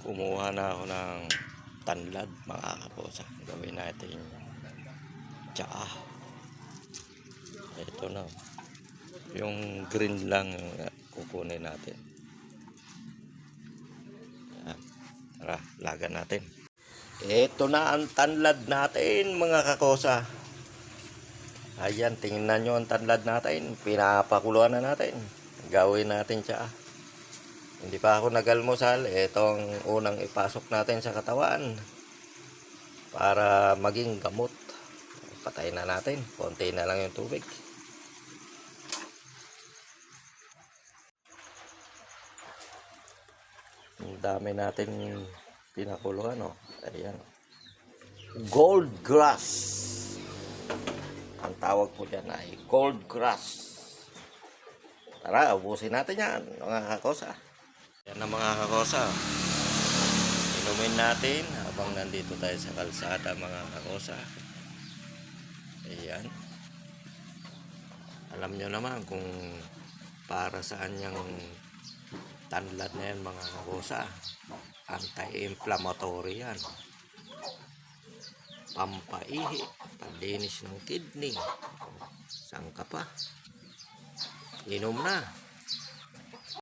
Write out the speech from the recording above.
Kumuha na ako ng tanlad mga kaposa. Gawin natin tsaa. Ito na. Yung green lang yung kukunin natin. Yan. Tara, lagan natin. Ito na ang tanlad natin mga kakosa. Ayan, tingnan nyo ang tanlad natin. Pinapakuluan na natin. Gawin natin tsaa. Hindi pa ako nag-almusal. Itong unang ipasok natin sa katawan para maging gamot. Patayin na natin. Konti na lang yung tubig. Ang dami natin pinakuluan. Oh. Ayan. Gold grass. Ang tawag po dyan ay gold grass. Tara, ubusin natin yan mga kakosa. Yan na mga kakosa. Inumin natin habang nandito tayo sa kalsada mga kakosa. Ayan. Alam nyo naman kung para saan yung tanlad na yan mga kakosa. Anti-inflammatory yan. Pampaihi. Panlinis ng kidney. Saan ka pa? Inom na.